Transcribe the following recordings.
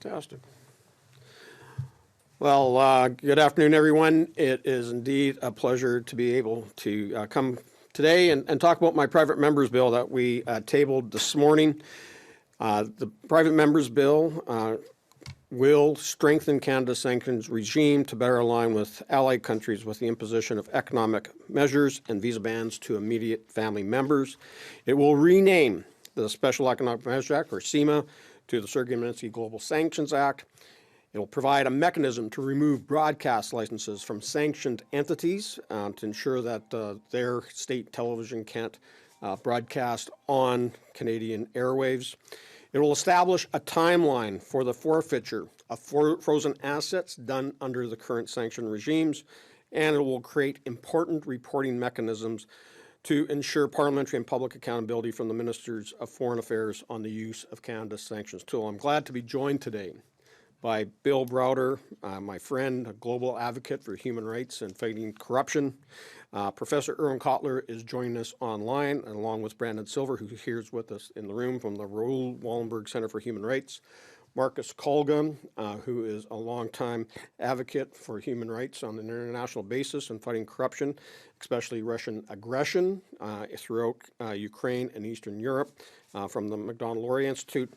Fantastic. Well, good afternoon, everyone. It is indeed a pleasure to be able to come today and talk about my private members bill that we tabled this morning. The private members bill will strengthen Canada's sanctions regime to better align with allied countries with the imposition of economic measures and visa bans to immediate family members. It will rename the Special Economic Measures Act, or SEMA, to the Sergei Magnitsky Global Sanctions Act. It will provide a mechanism to remove broadcast licenses from sanctioned entities to ensure that their state television can't broadcast on Canadian airwaves. It will establish a timeline for the forfeiture of frozen assets done under the current sanction regimes, and it will create important reporting mechanisms to ensure parliamentary and public accountability from the Ministers of Foreign Affairs on the use of Canada's sanctions tool. I'm glad to be joined today by Bill Browder, my friend, a global advocate for human rights and fighting corruption. Professor Irwin Cotler is joining us online, along with Brandon Silver, who's here with us in the room from the Raoul Wallenberg Centre for Human Rights. Marcus Kolga, who is a longtime advocate for human rights on an international basis and fighting corruption, especially Russian aggression throughout Ukraine and Eastern Europe, from the MacDonald Laurier Institute.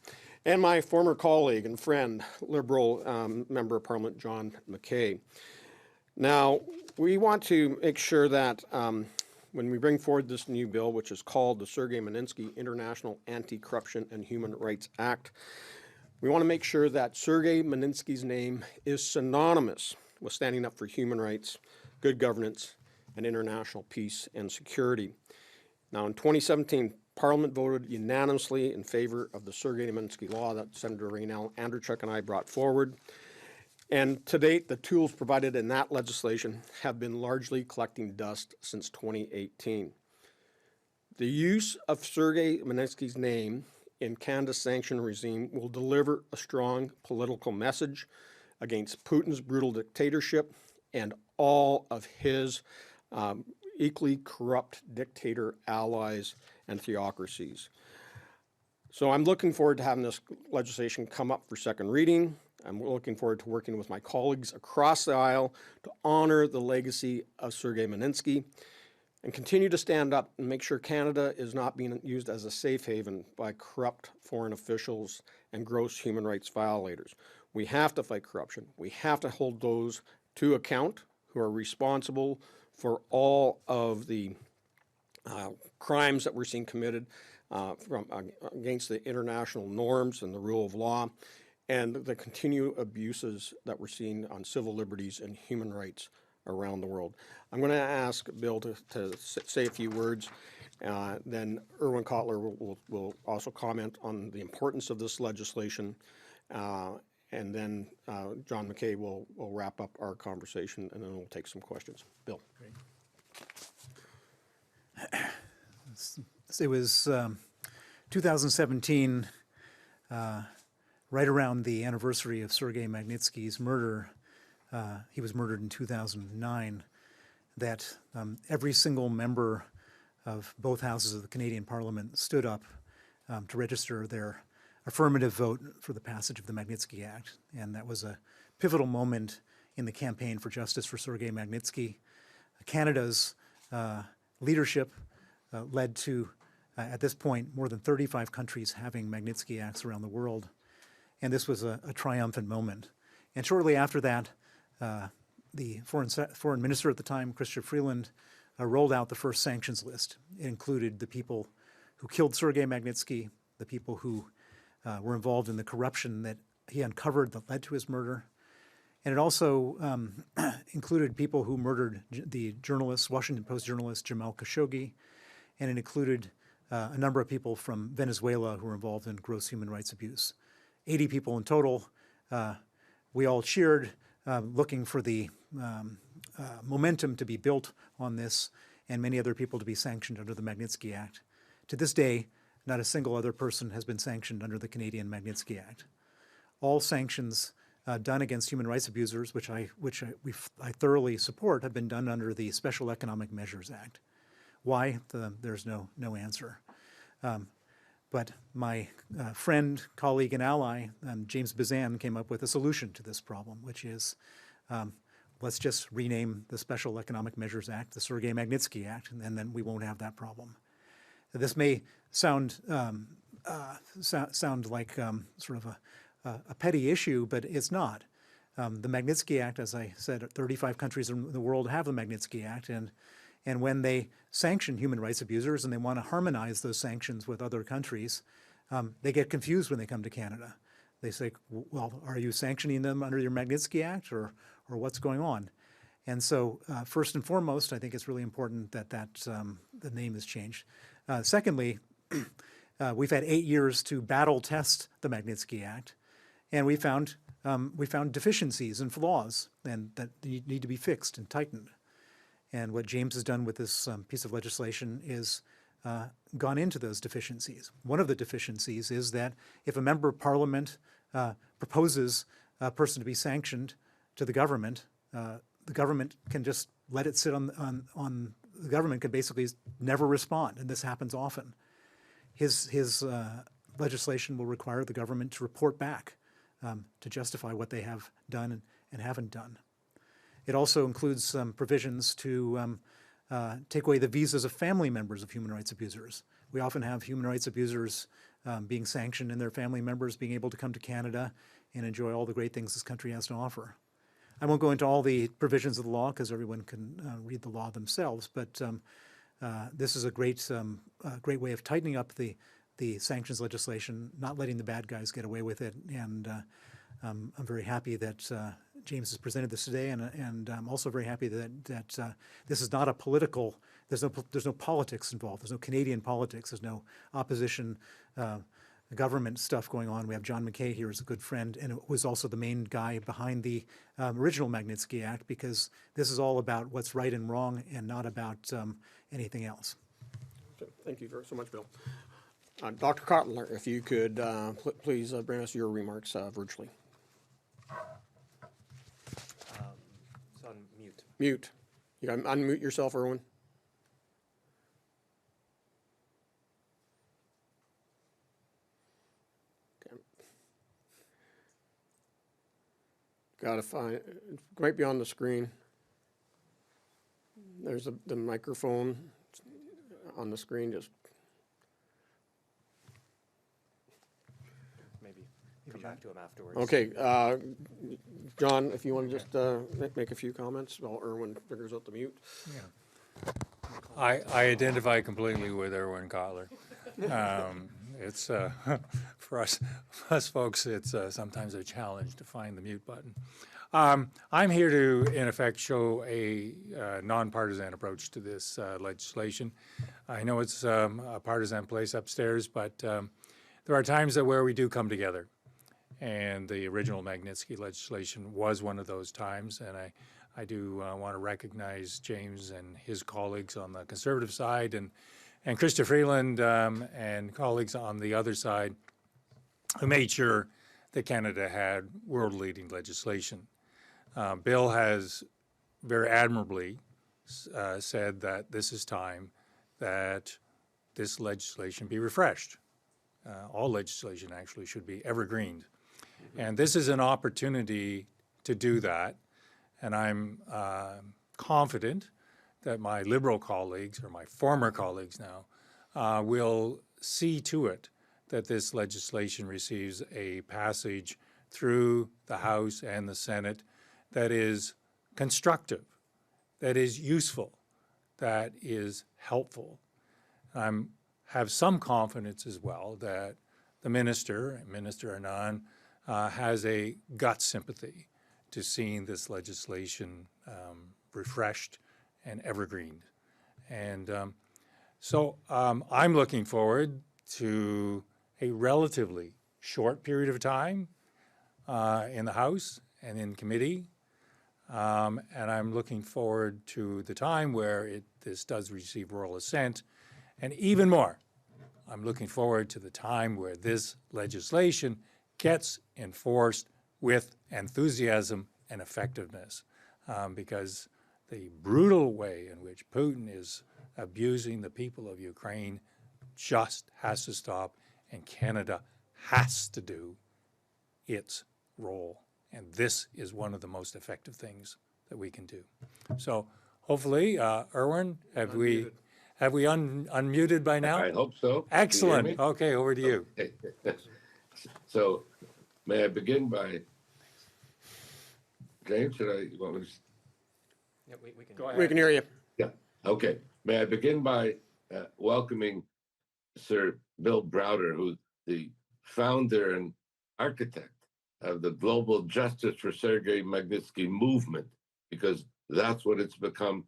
And my former colleague and friend, Liberal Member of Parliament John McKay. Now, we want to make sure that when we bring forward this new bill, which is called the Sergei Magnitsky International Anti-Corruption and Human Rights Act, we want to make sure that Sergei Magnitsky's name is synonymous with standing up for human rights, good governance, and international peace and security. Now, in 2017, Parliament voted unanimously in favor of the Sergei Magnitsky law that Senator Raynell Anderchuk and I brought forward. And to date, the tools provided in that legislation have been largely collecting dust since 2018. The use of Sergei Magnitsky's name in Canada's sanction regime will deliver a strong political message against Putin's brutal dictatorship and all of his equally corrupt dictator allies and theocracies. So I'm looking forward to having this legislation come up for second reading. I'm looking forward to working with my colleagues across the aisle to honor the legacy of Sergei Magnitsky and continue to stand up and make sure Canada is not being used as a safe haven by corrupt foreign officials and gross human rights violators. We have to fight corruption. We have to hold those to account who are responsible for all of the crimes that we're seeing committed against the international norms and the rule of law, and the continued abuses that we're seeing on civil liberties and human rights around the world. I'm going to ask Bill to say a few words. Then Irwin Cotler will also comment on the importance of this legislation. And then John McKay will wrap up our conversation, and then we'll take some questions. Bill. Great. It was 2017, right around the anniversary of Sergei Magnitsky's murder. He was murdered in 2009, that every single member of both houses of the Canadian Parliament stood up to register their affirmative vote for the passage of the Magnitsky Act. And that was a pivotal moment in the campaign for justice for Sergei Magnitsky. Canada's leadership led to, at this point, more than 35 countries having Magnitsky Acts around the world. And this was a triumphant moment. And shortly after that, the foreign minister at the time, Chrystia Freeland, rolled out the first sanctions list. It included the people who killed Sergei Magnitsky, the people who were involved in the corruption that he uncovered that led to his murder. And it also included people who murdered the journalist, Washington Post journalist Jamal Khashoggi, and it included a number of people from Venezuela who were involved in gross human rights abuse. 80 people in total. We all cheered, looking for the momentum to be built on this, and many other people to be sanctioned under the Magnitsky Act. To this day, not a single other person has been sanctioned under the Canadian Magnitsky Act. All sanctions done against human rights abusers, which I thoroughly support, have been done under the Special Economic Measures Act. Why? There's no answer. But my friend, colleague, and ally, James Bezan, came up with a solution to this problem, which is let's just rename the Special Economic Measures Act the Sergei Magnitsky Act, and then we won't have that problem. This may sound like sort of a petty issue, but it's not. The Magnitsky Act, as I said, 35 countries in the world have the Magnitsky Act, and when they sanction human rights abusers and they want to harmonize those sanctions with other countries, they get confused when they come to Canada. They say, well, are you sanctioning them under your Magnitsky Act, or what's going on? And so first and foremost, I think it's really important that the name is changed. Secondly, we've had 8 years to battle test the Magnitsky Act, and we found deficiencies and flaws and that need to be fixed and tightened. And what James has done with this piece of legislation is gone into those deficiencies. One of the deficiencies is that if a member of parliament proposes a person to be sanctioned to the government can just let it sit on the government can basically never respond, and this happens often. His legislation will require the government to report back to justify what they have done and haven't done. It also includes some provisions to take away the visas of family members of human rights abusers. We often have human rights abusers being sanctioned and their family members being able to come to Canada and enjoy all the great things this country has to offer. I won't go into all the provisions of the law because everyone can read the law themselves, but this is a great way of tightening up the sanctions legislation, not letting the bad guys get away with it, and I'm very happy that James has presented this today, and I'm also very happy that this is not a political. There's no politics involved. There's no Canadian politics. There's no opposition government stuff going on. We have John McKay here as a good friend, and it was also the main guy behind the original Magnitsky Act, because this is all about what's right and wrong, and not about anything else. Thank you so much, Bill. Dr. Cotler, if you could please bring us your remarks virtually. It's on mute. Mute. You got to unmute yourself, Irwin. Okay. Got to find it. Might be on the screen. There's the microphone on the screen. Just Maybe come back to him afterwards. okay, John, if you want to just make a few comments while Irwin figures out the mute. Yeah. I identify completely with Irwin Cotler. It's for us folks, it's sometimes a challenge to find the mute button. I'm here to, in effect, show a nonpartisan approach to this legislation. I know it's a partisan place upstairs, but there are times where we do come together. And the original Magnitsky legislation was one of those times, and I do want to recognize James and his colleagues on the Conservative side, and Krista Freeland and colleagues on the other side who made sure that Canada had world-leading legislation. Bill has very admirably said that this is time that this legislation be refreshed. All legislation actually should be evergreened. And this is an opportunity to do that. And I'm confident that my Liberal colleagues, or my former colleagues now, will see to it that this legislation receives a passage through the House and the Senate that is constructive, that is useful, that is helpful. I have some confidence as well that the Minister Anand, has a gut sympathy to seeing this legislation refreshed and evergreened. And so I'm looking forward to a relatively short period of time in the House and in committee. And I'm looking forward to the time where this does receive royal assent. And even more, I'm looking forward to the time where this legislation gets enforced with enthusiasm and effectiveness, because the brutal way in which Putin is abusing the people of Ukraine just has to stop, and Canada has to do its role. And this is one of the most effective things that we can do. So hopefully, Irwin, have we unmuted by now? I hope so. Can you hear Excellent. me? Okay, over to you. Okay. So, may I begin by, James, you want me to? Yeah, we can. We can hear you. Yeah, okay. May I begin by welcoming Sir Bill Browder, who's the founder and architect of the Global Justice for Sergei Magnitsky movement, because that's what it's become,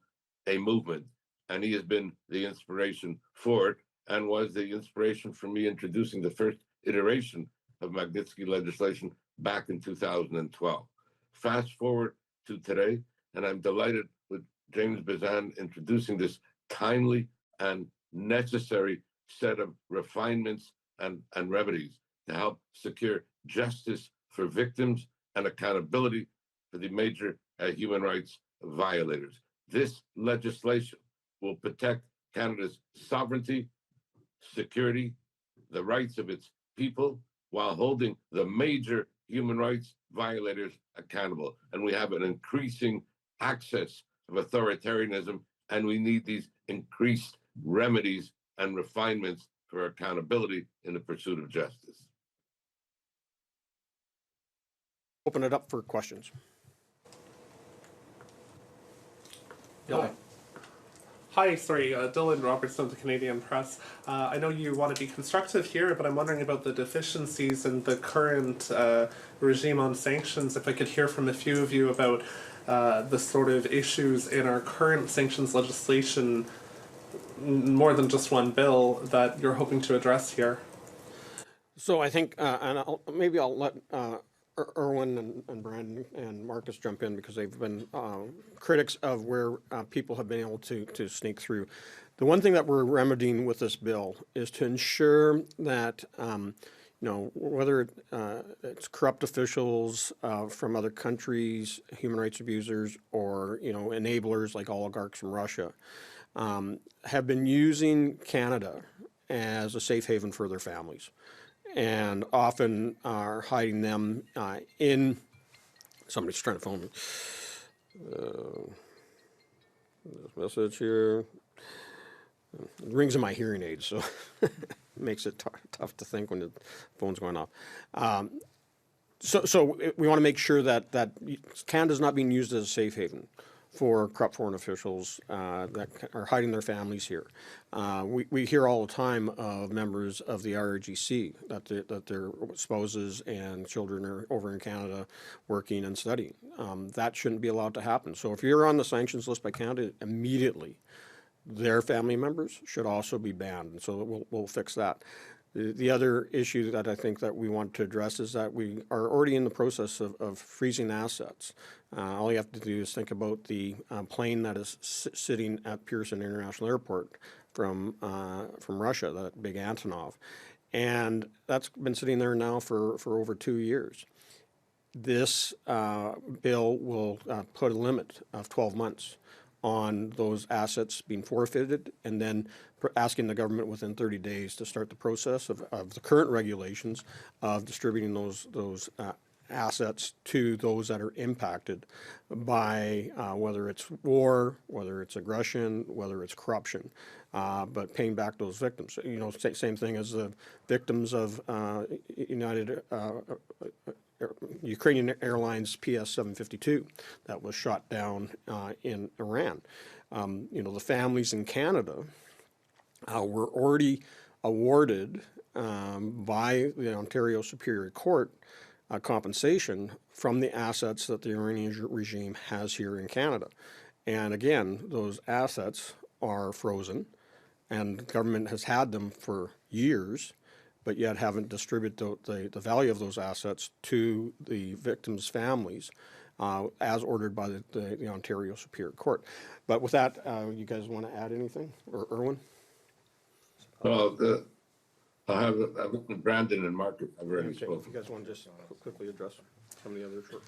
a movement. And he has been the inspiration for it and was the inspiration for me introducing the first iteration of Magnitsky legislation back in 2012. Fast forward to today, and I'm delighted with James Bezan introducing this timely and necessary set of refinements and remedies to help secure justice for victims and accountability for the major human rights violators. This legislation will protect Canada's sovereignty, security, the rights of its people, while holding the major human rights violators accountable. And we have an increasing access of authoritarianism, and we need these increased remedies and refinements for accountability in the pursuit of justice. Open it up for questions. Dylan. Hi, sorry, Dylan Robertson of the Canadian Press. I know you want to be constructive here, but I'm wondering about the deficiencies in the current regime on sanctions. If I could hear from a few of you about the sort of issues in our current sanctions legislation, more than just one bill, that you're hoping to address here. So I think, and maybe I'll let Irwin and Brandon and Marcus jump in, because they've been critics of where people have been able to sneak through. The one thing that we're remedying with this bill is to ensure that, whether it's corrupt officials from other countries, human rights abusers, or, enablers like oligarchs from Russia, have been using Canada as a safe haven for their families, and often are hiding them in. Somebody's trying to phone me. This message here. It rings in my hearing aids, so it makes it tough to think when the phone's going off. So we want to make sure that Canada's not being used as a safe haven for corrupt foreign officials that are hiding their families here. We hear all the time of members of the RRGC that their spouses and children are over in Canada working and studying. That shouldn't be allowed to happen. So if you're on the sanctions list by Canada, immediately their family members should also be banned. And so we'll fix that. The other issue that I think that we want to address is that we are already in the process of freezing assets. All you have to do is think about the plane that is sitting at Pearson International Airport from Russia, that big Antonov. And that's been sitting there now for over 2 years. This bill will put a limit of 12 months on those assets being forfeited, and then asking the government within 30 days to start the process of the current regulations of distributing those assets to those that are impacted by whether it's war, whether it's aggression, whether it's corruption, but paying back those victims. Same thing as the victims of Ukrainian Airlines PS-752 that was shot down in Iran. The families in Canada were already awarded by the Ontario Superior Court compensation from the assets that the Iranian regime has here in Canada. And again, those assets are frozen, and the government has had them for years, but yet haven't distributed the value of those assets to the victims' families as ordered by the Ontario Superior Court. But with that, you guys want to add anything? Or Irwin? Well, I'll have Brandon and Marcus have already Okay, if spoken. you guys want to just quickly address some of the other short.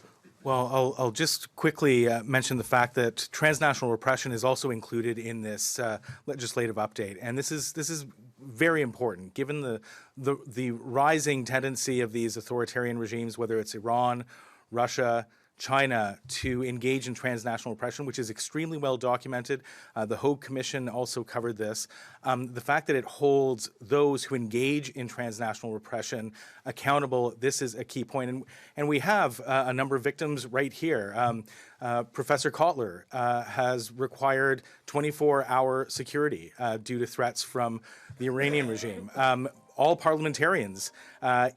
Well, I'll just quickly mention the fact that transnational repression is also included in this legislative update, and this is very important, given the rising tendency of these authoritarian regimes, whether it's Iran, Russia, China, to engage in transnational repression, which is extremely well documented. The Hague Commission also covered this. The fact that it holds those who engage in transnational repression accountable, this is a key point. And we have a number of victims right here. Professor Cotler has required 24-hour security due to threats from the Iranian regime. All parliamentarians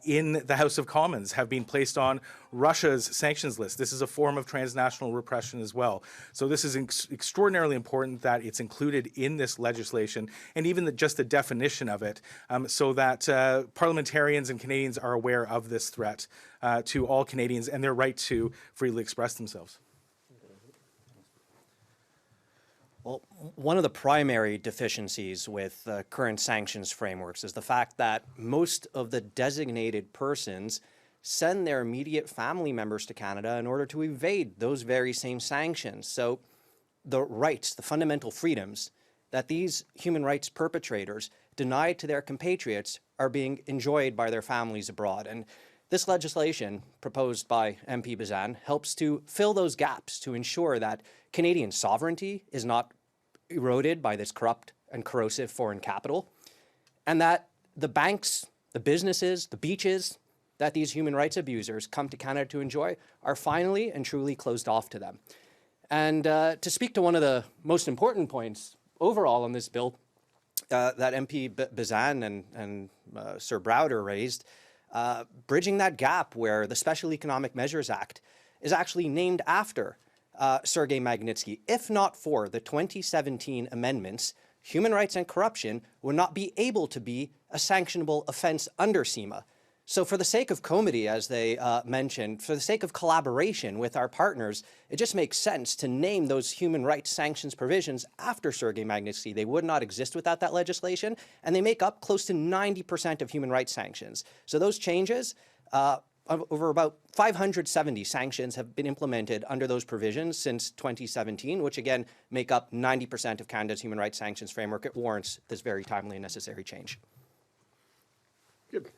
in the House of Commons have been placed on Russia's sanctions list. This is a form of transnational repression as well. So this is extraordinarily important that it's included in this legislation, and even just the definition of it, so that parliamentarians and Canadians are aware of this threat to all Canadians and their right to freely express themselves. Well, one of the primary deficiencies with current sanctions frameworks is the fact that most of the designated persons send their immediate family members to Canada in order to evade those very same sanctions. So the rights, the fundamental freedoms that these human rights perpetrators deny to their compatriots are being enjoyed by their families abroad. And this legislation proposed by MP Bezan helps to fill those gaps to ensure that Canadian sovereignty is not eroded by this corrupt and corrosive foreign capital, and that the banks, the businesses, the beaches that these human rights abusers come to Canada to enjoy are finally and truly closed off to them. And to speak to one of the most important points overall on this bill that MP Bezan and Sir Browder raised, bridging that gap where the Special Economic Measures Act is actually named after Sergei Magnitsky. If not for the 2017 amendments, human rights and corruption would not be able to be a sanctionable offense under CIMA. So for the sake of comity, as they mentioned, for the sake of collaboration with our partners, it just makes sense to name those human rights sanctions provisions after Sergei Magnitsky. They would not exist without that legislation, and they make up close to 90% of human rights sanctions. So those changes, over about 570 sanctions have been implemented under those provisions since 2017, which again make up 90% of Canada's human rights sanctions framework. It warrants this very timely and necessary change. Good.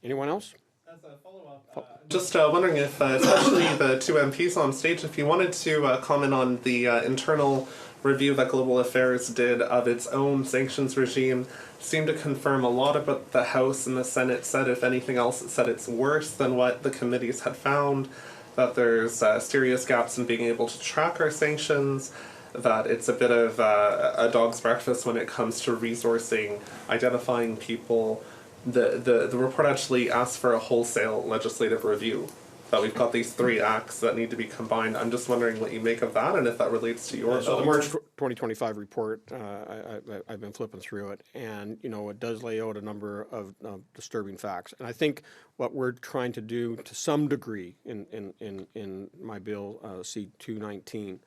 Anyone else? As a follow-up, just wondering if, especially the two MPs on stage, if you wanted to comment on the internal review that Global Affairs did of its own sanctions regime, seemed to confirm a lot of what the House and the Senate said. If anything else, it said it's worse than what the committees had found, that there's serious gaps in being able to track our sanctions, that it's a bit of a dog's breakfast when it comes to resourcing, identifying people. The report actually asks for a wholesale legislative review, that we've got these three acts that need to be combined. I'm just wondering what you make of that and if that relates to your So the bill. March 2025 report, I've been flipping through it, and it does lay out a number of disturbing facts. And I think what we're trying to do to some degree in my bill C-219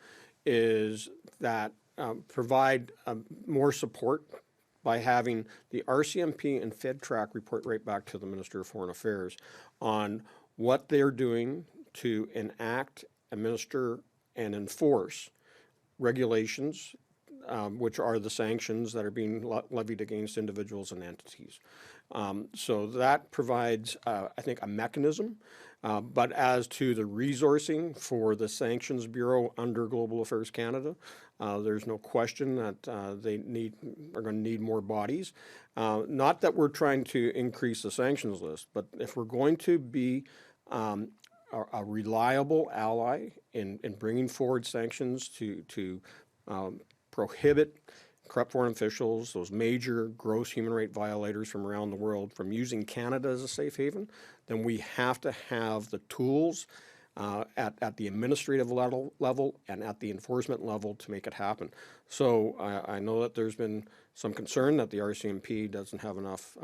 is that provide more support by having the RCMP and FedTrack report right back to the Minister of Foreign Affairs on what they're doing to enact, administer, and enforce regulations, which are the sanctions that are being levied against individuals and entities. So that provides, I think, a mechanism. But as to the resourcing for the Sanctions Bureau under Global Affairs Canada, there's no question that they are going to need more bodies. Not that we're trying to increase the sanctions list, but if we're going to be a reliable ally in bringing forward sanctions to prohibit corrupt foreign officials, those major gross human right violators from around the world, from using Canada as a safe haven, then we have to have the tools at the administrative level and at the enforcement level to make it happen. So I know that there's been some concern that the RCMP doesn't have enough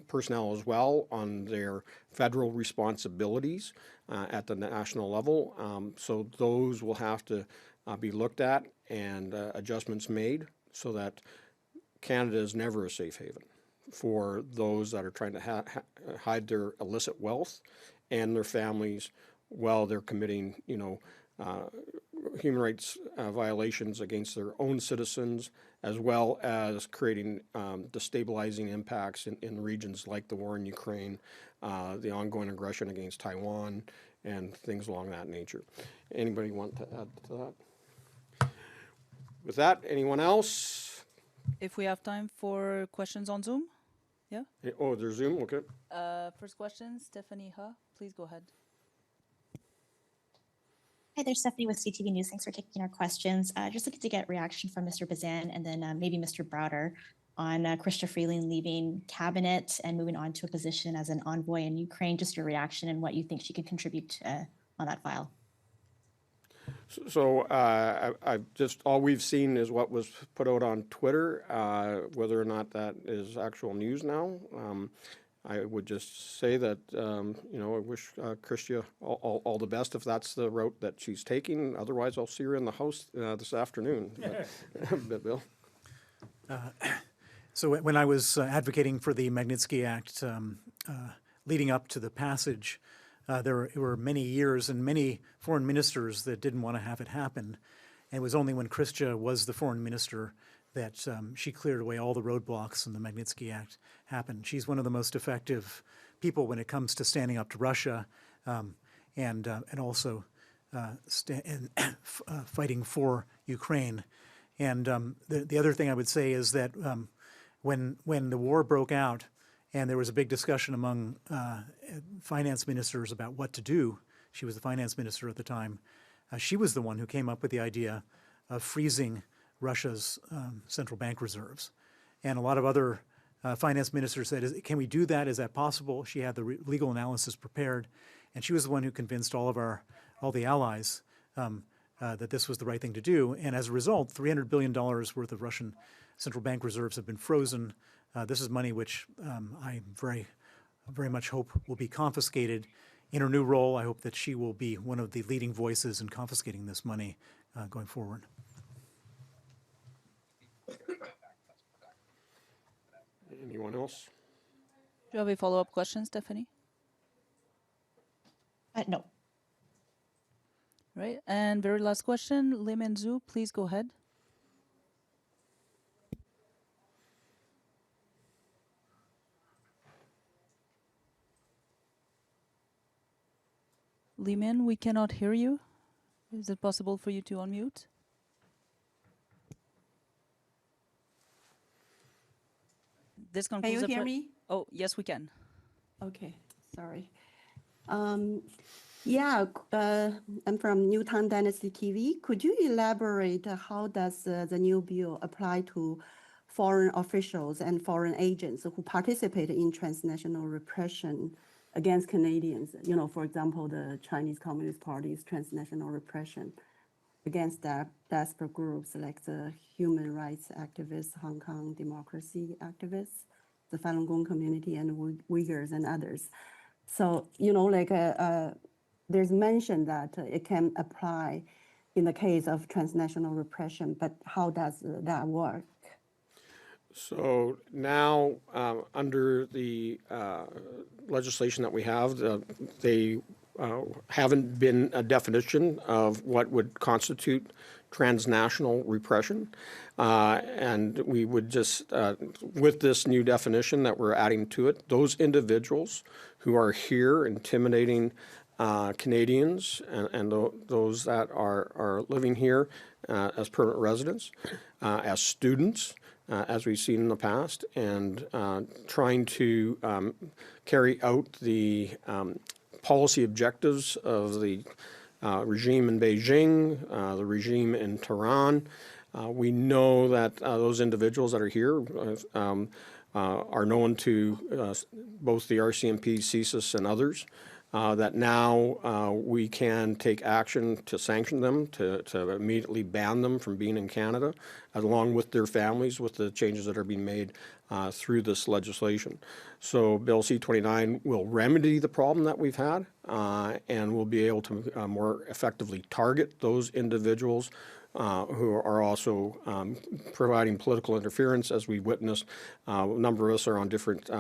personnel as well on their federal responsibilities at the national level. So those will have to be looked at and adjustments made so that Canada is never a safe haven for those that are trying to hide their illicit wealth and their families while they're committing, human rights violations against their own citizens, as well as creating destabilizing impacts in regions like the war in Ukraine, the ongoing aggression against Taiwan, and things along that nature. Anybody want to add to that? With that, anyone else? If we have time for questions on Zoom? Yeah? Oh, there's Zoom, okay. First question, Stephanie Ha, please go ahead. Hi, there's Stephanie with CTV News. Thanks for taking our questions. Just looking to get reaction from Mr. Bezan and then maybe Mr. Browder on Chrystia Freeland leaving cabinet and moving on to a position as an envoy in Ukraine. Just your reaction and what you think she could contribute on that file. So I just, all we've seen is what was put out on Twitter. Whether or not that is actual news now, I would just say that, you know, I wish Chrystia all the best if that's the route that she's taking. Otherwise, I'll see her in the House this afternoon. But, Bill? So when I was advocating for the Magnitsky Act leading up to the passage, there were many years and many foreign ministers that didn't want to have it happen. And it was only when Chrystia was the foreign minister that she cleared away all the roadblocks and the Magnitsky Act happened. She's one of the most effective people when it comes to standing up to Russia and also fighting for Ukraine. And the other thing I would say is that when the war broke out and there was a big discussion among finance ministers about what to do, she was the finance minister at the time, she was the one who came up with the idea of freezing Russia's central bank reserves. And a lot of other finance ministers said, can we do that? Is that possible? She had the legal analysis prepared. And she was the one who convinced all the allies that this was the right thing to do. And as a result, $300 billion worth of Russian central bank reserves have been frozen. This is money which I very much hope will be confiscated. In her new role, I hope that she will be one of the leading voices in confiscating this money going forward. Anyone else? Do you have a follow-up question, Stephanie? No. Right, and very last question, Lim and Zhu, please go ahead. Limin, we cannot hear you. Is it possible for you to unmute? This Can concludes you the hear me? Oh, yes, we can. Okay, sorry. I'm from Newtown Dynasty TV. Could you elaborate how does the new bill apply to foreign officials and foreign agents who participate in transnational repression against Canadians? You know, for example, the Chinese Communist Party's transnational repression against desperate groups like the human rights activists, Hong Kong democracy activists, the Falun Gong community, and Uyghurs and others. So, you know, like there's mention that it can apply in the case of transnational repression, but how does that work? So now, under the legislation that we have, they haven't been a definition of what would constitute transnational repression. And we would just, with this new definition that we're adding to it, those individuals who are here intimidating Canadians and those that are living here as permanent residents, as students, as we've seen in the past, and trying to carry out the policy objectives of the regime in Beijing, the regime in Tehran. We know that those individuals that are here are known to both the RCMP, CSIS, and others, that now we can take action to sanction them, to immediately ban them from being in Canada, along with their families, with the changes that are being made through this legislation. So Bill C-29 will remedy the problem that we've had, and will be able to more effectively target those individuals who are also providing political interference, as we witnessed. A number of us are on different,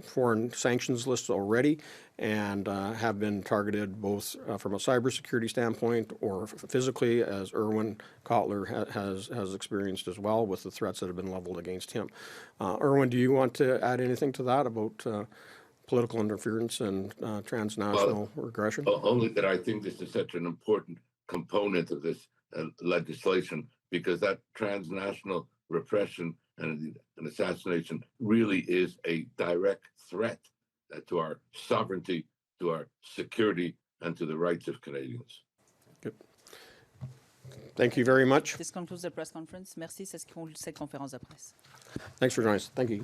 foreign sanctions lists already, and have been targeted both from a cybersecurity standpoint or physically, as Irwin Cotler has experienced as well, with the threats that have been leveled against him. Irwin, do you want to add anything to that about political interference and transnational aggression? Only that I think this is such an important component of this legislation, because that transnational repression and assassination really is a direct threat to our sovereignty, to our security, and to the rights of Canadians. Good. Thank you very much. This concludes the press conference. Merci, c'est ce qui conclut cette conférence de presse. Thanks for joining us. Thank you.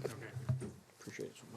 Appreciate it.